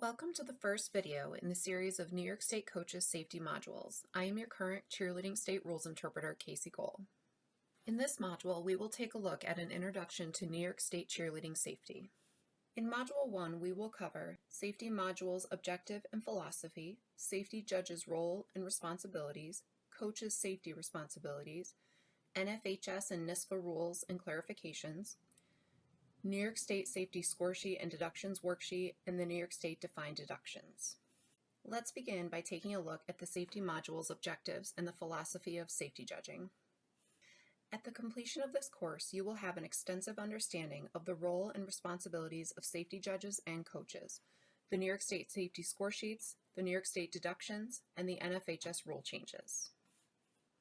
Welcome to the first video in the series of New York State Coaches Safety Modules. I am your current cheerleading state rules interpreter, Casey Cole. In this module, we will take a look at an introduction to New York State cheerleading safety. In Module 1, we will cover Safety Modules Objective and Philosophy, Safety Judges' Role and Responsibilities, Coaches' Safety Responsibilities, NFHS and NYSPHSAA Rules and Clarifications, New York State Safety Scoresheet and Deductions Worksheet, and the New York State Defined Deductions. Let's begin by taking a look at the safety module's objectives and the philosophy of safety judging. At the completion of this course, you will have an extensive understanding of the role and responsibilities of safety judges and coaches, the New York State Safety Scoresheets, the New York State Deductions, and the NFHS rule changes.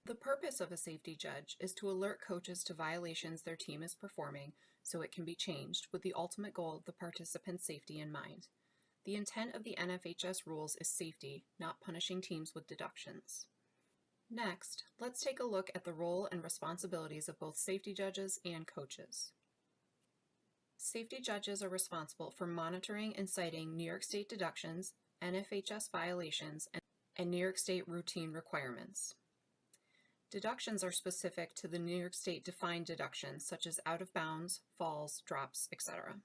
The purpose of a safety judge is to alert coaches to violations their team is performing so it can be changed, with the ultimate goal of the participant's safety in mind. The intent of the NFHS rules is safety, not punishing teams with deductions. Next, let's take a look at the role and responsibilities of both safety judges and coaches. Safety judges are responsible for monitoring and citing New York State deductions, NFHS violations, and New York State routine requirements. Deductions are specific to the New York State defined deductions, such as out of bounds, falls, drops, etc.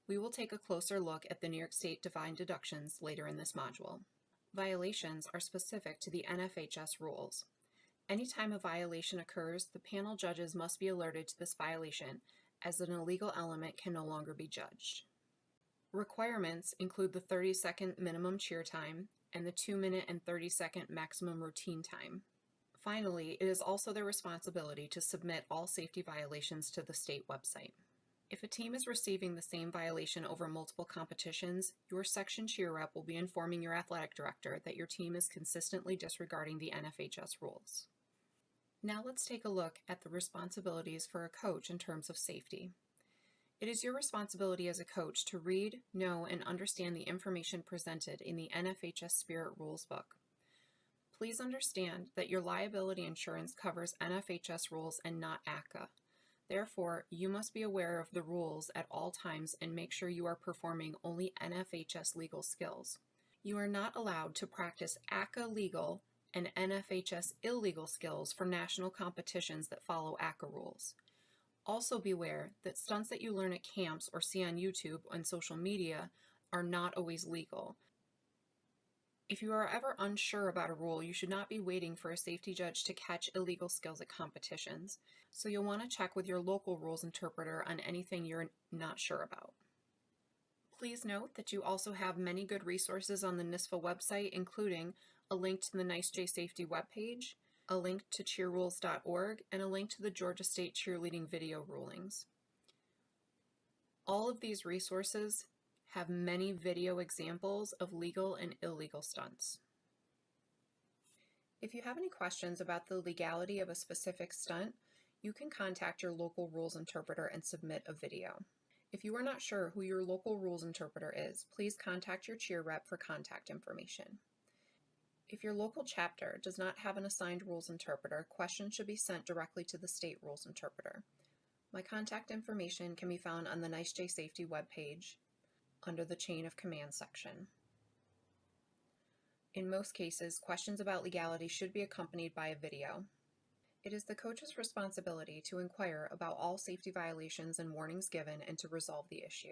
We will take a closer look at the New York State defined deductions later in this module. Violations are specific to the NFHS rules. Anytime a violation occurs, the panel judges must be alerted to this violation, as an illegal element can no longer be judged. Requirements include the 30-second minimum cheer time and the 2-minute and 30-second maximum routine time. Finally, it is also their responsibility to submit all safety violations to the state website. If a team is receiving the same violation over multiple competitions, your section cheer rep will be informing your athletic director that your team is consistently disregarding the NFHS rules. Now let's take a look at the responsibilities for a coach in terms of safety. It is your responsibility as a coach to read, know, and understand the information presented in the NFHS Spirit Rules book. Please understand that your liability insurance covers NFHS rules and not ACCA. Therefore, you must be aware of the rules at all times and make sure you are performing only NFHS legal skills. You are not allowed to practice ACCA legal and NFHS illegal skills for national competitions that follow ACCA rules. Also beware that stunts that you learn at camps or see on YouTube and social media are not always legal. If you are ever unsure about a rule, you should not be waiting for a safety judge to catch illegal skills at competitions. So you'll want to check with your local rules interpreter on anything you're not sure about. Please note that you also have many good resources on the NYSPHSAA website, including a link to the NYSJ Safety webpage, a link to cheerrules.org, and a link to the Georgia State cheerleading video rulings. All of these resources have many video examples of legal and illegal stunts. If you have any questions about the legality of a specific stunt, you can contact your local rules interpreter and submit a video. If you are not sure who your local rules interpreter is, please contact your cheer rep for contact information. If your local chapter does not have an assigned rules interpreter, questions should be sent directly to the state rules interpreter. My contact information can be found on the NYSJ Safety webpage under the Chain of Command section. In most cases, questions about legality should be accompanied by a video. It is the coach's responsibility to inquire about all safety violations and warnings given and to resolve the issue.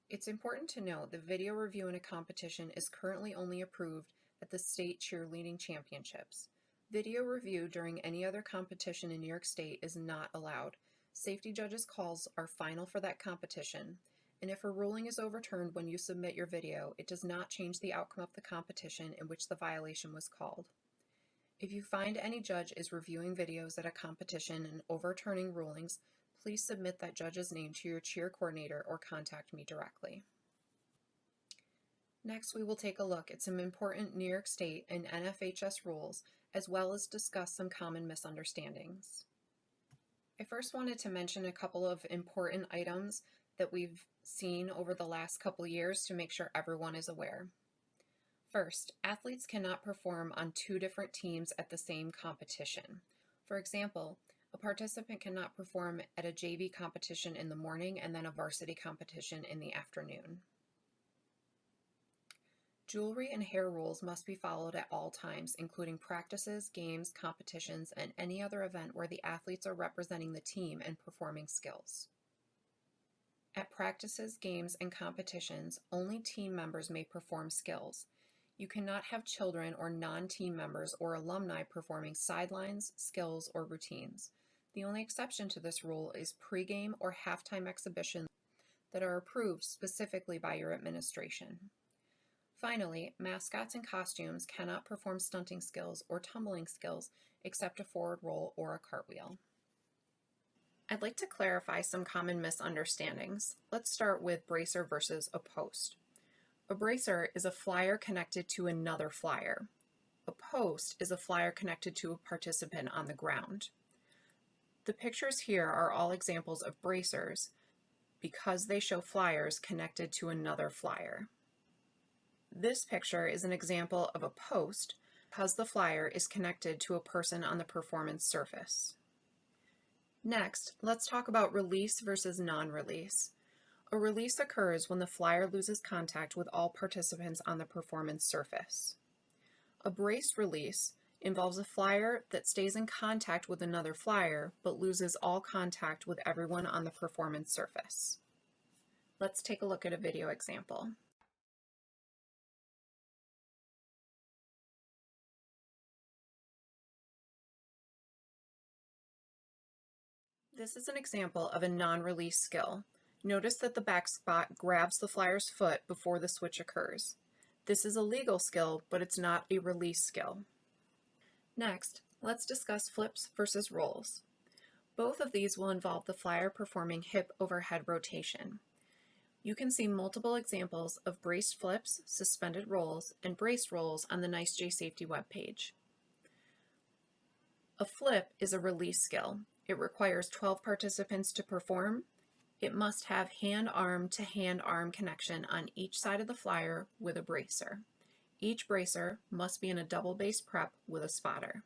It's important to note that video review in a competition is currently only approved at the state cheerleading championships. Video review during any other competition in New York State is not allowed. Safety judges' calls are final for that competition, and if a ruling is overturned when you submit your video, it does not change the outcome of the competition in which the violation was called. If you find any judge is reviewing videos at a competition and overturning rulings, please submit that judge's name to your cheer coordinator or contact me directly. Next, we will take a look at some important New York State and NFHS rules, as well as discuss some common misunderstandings. I first wanted to mention a couple of important items that we've seen over the last couple years to make sure everyone is aware. First, athletes cannot perform on two different teams at the same competition. For example, a participant cannot perform at a JV competition in the morning and then a varsity competition in the afternoon. Jewelry and hair rules must be followed at all times, including practices, games, competitions, and any other event where the athletes are representing the team and performing skills. At practices, games, and competitions, only team members may perform skills. You cannot have children or non-team members or alumni performing sidelines, skills, or routines. The only exception to this rule is pregame or halftime exhibitions that are approved specifically by your administration. Finally, mascots and costumes cannot perform stunting skills or tumbling skills except a forward roll or a cartwheel. I'd like to clarify some common misunderstandings. Let's start with bracer versus a post. A bracer is a flyer connected to another flyer. A post is a flyer connected to a participant on the ground. The pictures here are all examples of bracers because they show flyers connected to another flyer. This picture is an example of a post because the flyer is connected to a person on the performance surface. Next, let's talk about release versus non-release. A release occurs when the flyer loses contact with all participants on the performance surface. A braced release involves a flyer that stays in contact with another flyer but loses all contact with everyone on the performance surface. Let's take a look at a video example. This is an example of a non-release skill. Notice that the back spot grabs the flyer's foot before the switch occurs. This is a legal skill, but it's not a release skill. Next, let's discuss flips versus rolls. Both of these will involve the flyer performing hip over head rotation. You can see multiple examples of braced flips, suspended rolls, and braced rolls on the NYSPHSAA Safety webpage. A flip is a release skill. It requires 12 participants to perform. It must have hand-arm to hand-arm connection on each side of the flyer with a bracer. Each bracer must be in a double base prep with a spotter.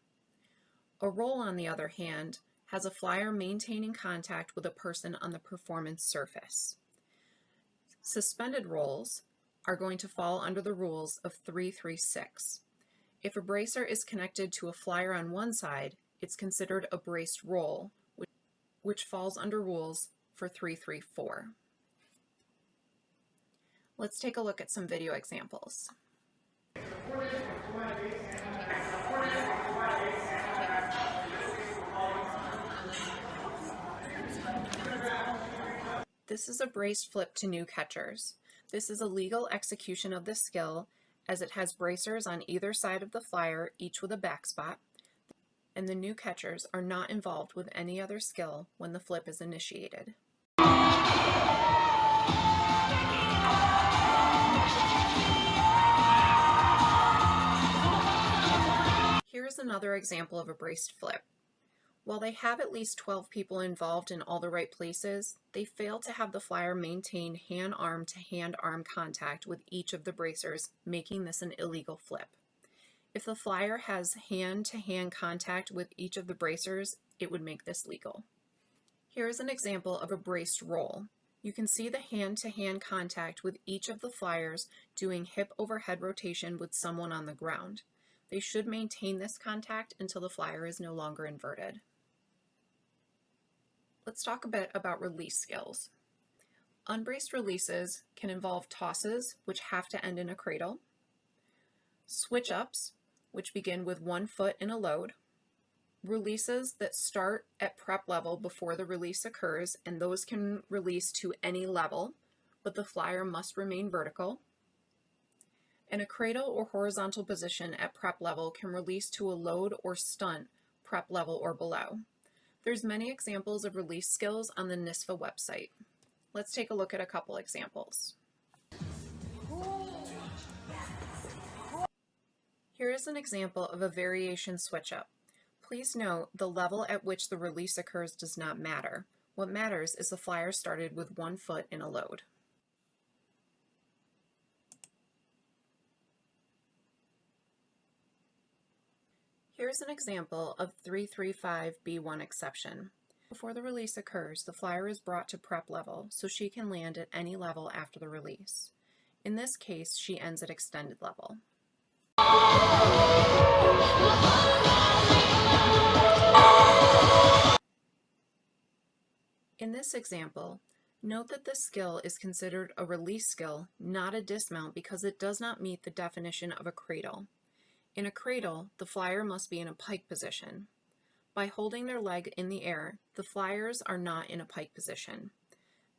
A roll, on the other hand, has a flyer maintaining contact with a person on the performance surface. Suspended rolls are going to fall under the rules of 336. If a bracer is connected to a flyer on one side, it's considered a braced roll, which falls under rules for 334. Let's take a look at some video examples. This is a braced flip to new catchers. This is a legal execution of this skill as it has bracers on either side of the flyer, each with a back spot, and the new catchers are not involved with any other skill when the flip is initiated. Here is another example of a braced flip. While they have at least 12 people involved in all the right places, they fail to have the flyer maintain hand-arm to hand-arm contact with each of the bracers, making this an illegal flip. If the flyer has hand-to-hand contact with each of the bracers, it would make this legal. Here is an example of a braced roll. You can see the hand-to-hand contact with each of the flyers doing hip over head rotation with someone on the ground. They should maintain this contact until the flyer is no longer inverted. Let's talk a bit about release skills. Unbraced releases can involve tosses, which have to end in a cradle, switch-ups, which begin with one foot in a load, releases that start at prep level before the release occurs, and those can release to any level, but the flyer must remain vertical, and a cradle or horizontal position at prep level can release to a load or stunt prep level or below. There's many examples of release skills on the NYSPHSAA website. Let's take a look at a couple examples. Here is an example of a variation switch-up. Please note the level at which the release occurs does not matter. What matters is the flyer started with one foot in a load. Here's an example of 335B1 exception. Before the release occurs, the flyer is brought to prep level so she can land at any level after the release. In this case, she ends at extended level. In this example, note that this skill is considered a release skill, not a dismount, because it does not meet the definition of a cradle. In a cradle, the flyer must be in a pike position. By holding their leg in the air, the flyers are not in a pike position.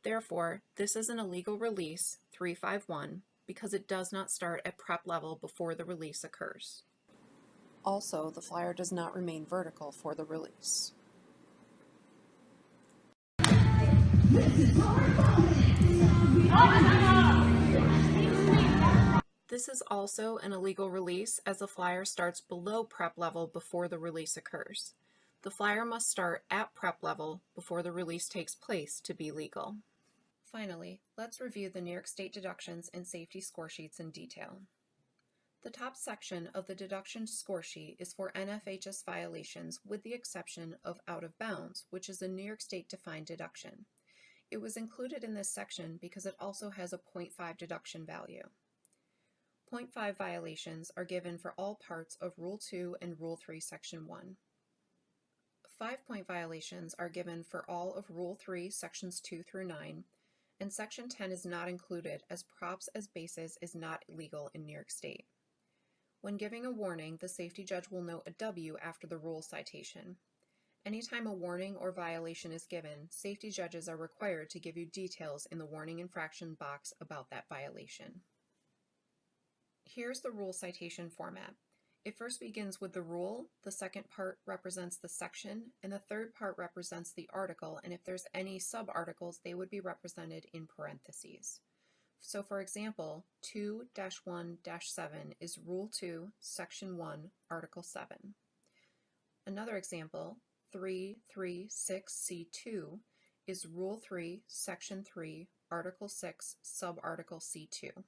Therefore, this is an illegal release, 351, because it does not start at prep level before the release occurs. Also, the flyer does not remain vertical for the release. This is also an illegal release as the flyer starts below prep level before the release occurs. The flyer must start at prep level before the release takes place to be legal. Finally, let's review the New York State deductions and safety score sheets in detail. The top section of the deduction score sheet is for NFHS violations with the exception of out of bounds, which is a New York State defined deduction. It was included in this section because it also has a 0.5 deduction value. 0.5 violations are given for all parts of Rule 2 and Rule 3, Section 1. 5-point violations are given for all of Rule 3, Sections 2 through 9, and Section 10 is not included as props as bases is not illegal in New York State. When giving a warning, the safety judge will note a W after the rule citation. Anytime a warning or violation is given, safety judges are required to give you details in the warning infraction box about that violation. Here's the rule citation format. It first begins with the rule, the second part represents the section, and the third part represents the article, and if there's any sub-articles, they would be represented in parentheses. So for example, 2-1-7 is Rule 2, Section 1, Article 7. Another example, 336C2 is Rule 3, Section 3, Article 6, Sub-Article C2.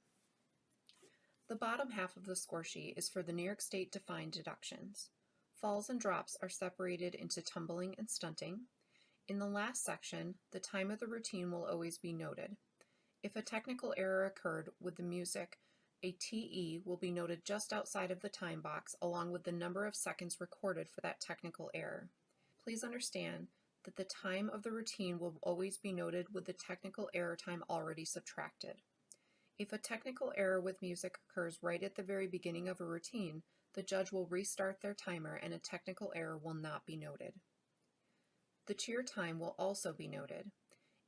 The bottom half of the score sheet is for the New York State defined deductions. Falls and drops are separated into tumbling and stunting. In the last section, the time of the routine will always be noted. If a technical error occurred with the music, a TE will be noted just outside of the time box along with the number of seconds recorded for that technical error. Please understand that the time of the routine will always be noted with the technical error time already subtracted. If a technical error with music occurs right at the very beginning of a routine, the judge will restart their timer and a technical error will not be noted. The cheer time will also be noted.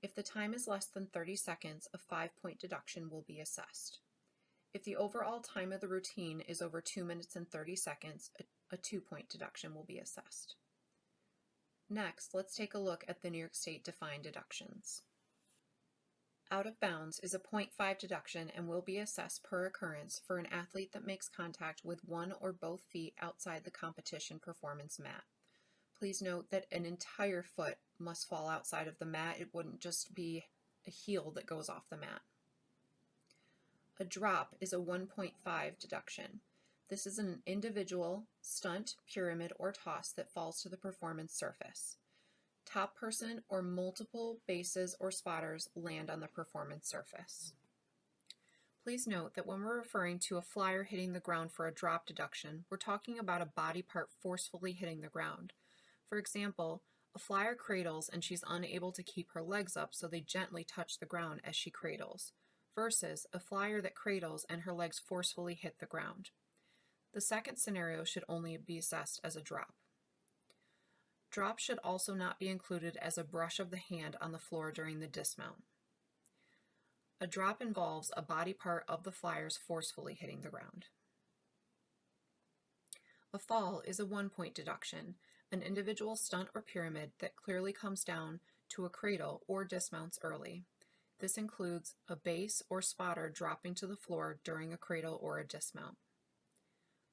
If the time is less than 30 seconds, a 5-point deduction will be assessed. If the overall time of the routine is over 2 minutes and 30 seconds, a 2-point deduction will be assessed. Next, let's take a look at the New York State defined deductions. Out of bounds is a 0.5 deduction and will be assessed per occurrence for an athlete that makes contact with one or both feet outside the competition performance mat. Please note that an entire foot must fall outside of the mat. It wouldn't just be a heel that goes off the mat. A drop is a 1.5 deduction. This is an individual, stunt, pyramid, or toss that falls to the performance surface. Top person or multiple bases or spotters land on the performance surface. Please note that when we're referring to a flyer hitting the ground for a drop deduction, we're talking about a body part forcefully hitting the ground. For example, a flyer cradles and she's unable to keep her legs up, so they gently touch the ground as she cradles, versus a flyer that cradles and her legs forcefully hit the ground. The second scenario should only be assessed as a drop. Drop should also not be included as a brush of the hand on the floor during the dismount. A drop involves a body part of the flyers forcefully hitting the ground. A fall is a 1-point deduction, an individual stunt or pyramid that clearly comes down to a cradle or dismounts early. This includes a base or spotter dropping to the floor during a cradle or a dismount.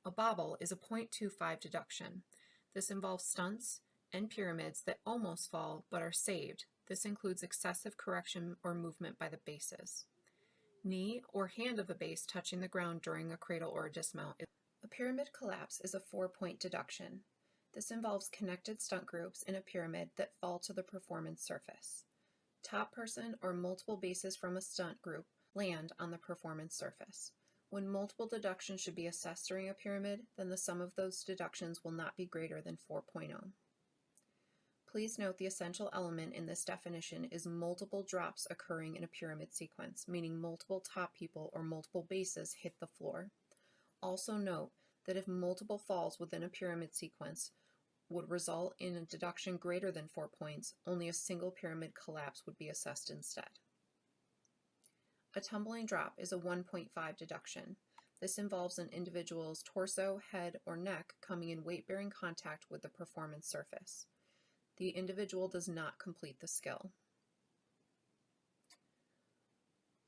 A bobble is a 0.25 deduction. This involves stunts and pyramids that almost fall but are saved. This includes excessive correction or movement by the bases. Knee or hand of a base touching the ground during a cradle or a dismount. A pyramid collapse is a 4-point deduction. This involves connected stunt groups in a pyramid that fall to the performance surface. Top person or multiple bases from a stunt group land on the performance surface. When multiple deductions should be assessed during a pyramid, then the sum of those deductions will not be greater than 4.0. Please note the essential element in this definition is multiple drops occurring in a pyramid sequence, meaning multiple top people or multiple bases hit the floor. Also note that if multiple falls within a pyramid sequence would result in a deduction greater than 4 points, only a single pyramid collapse would be assessed instead. A tumbling drop is a 1.5 deduction. This involves an individual's torso, head, or neck coming in weight-bearing contact with the performance surface. The individual does not complete the skill.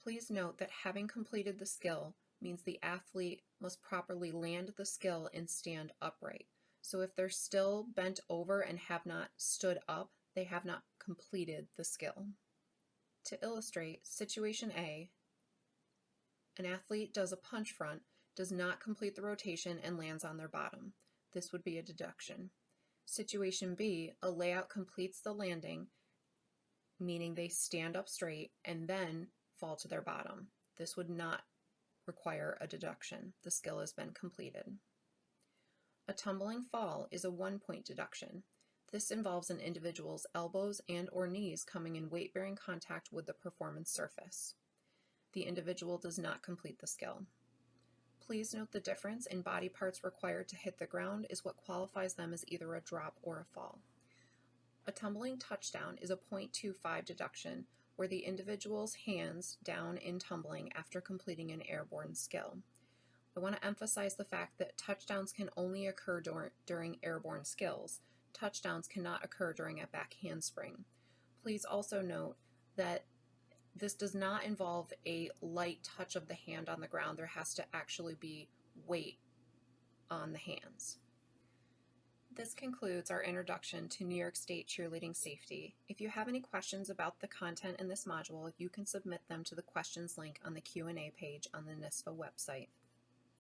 Please note that having completed the skill means the athlete must properly land the skill and stand upright. So if they're still bent over and have not stood up, they have not completed the skill. To illustrate, situation A, an athlete does a punch front, does not complete the rotation, and lands on their bottom. This would be a deduction. Situation B, a layout completes the landing, meaning they stand up straight and then fall to their bottom. This would not require a deduction. The skill has been completed. A tumbling fall is a 1-point deduction. This involves an individual's elbows and/or knees coming in weight-bearing contact with the performance surface. The individual does not complete the skill. Please note the difference in body parts required to hit the ground is what qualifies them as either a drop or a fall. A tumbling touchdown is a 0.25 deduction where the individual's hands down in tumbling after completing an airborne skill. I want to emphasize the fact that touchdowns can only occur during airborne skills. Touchdowns cannot occur during a back handspring. Please also note that this does not involve a light touch of the hand on the ground. There has to actually be weight on the hands. This concludes our introduction to New York State cheerleading safety. If you have any questions about the content in this module, you can submit them to the questions link on the Q&A page on the NYSPHSAA website.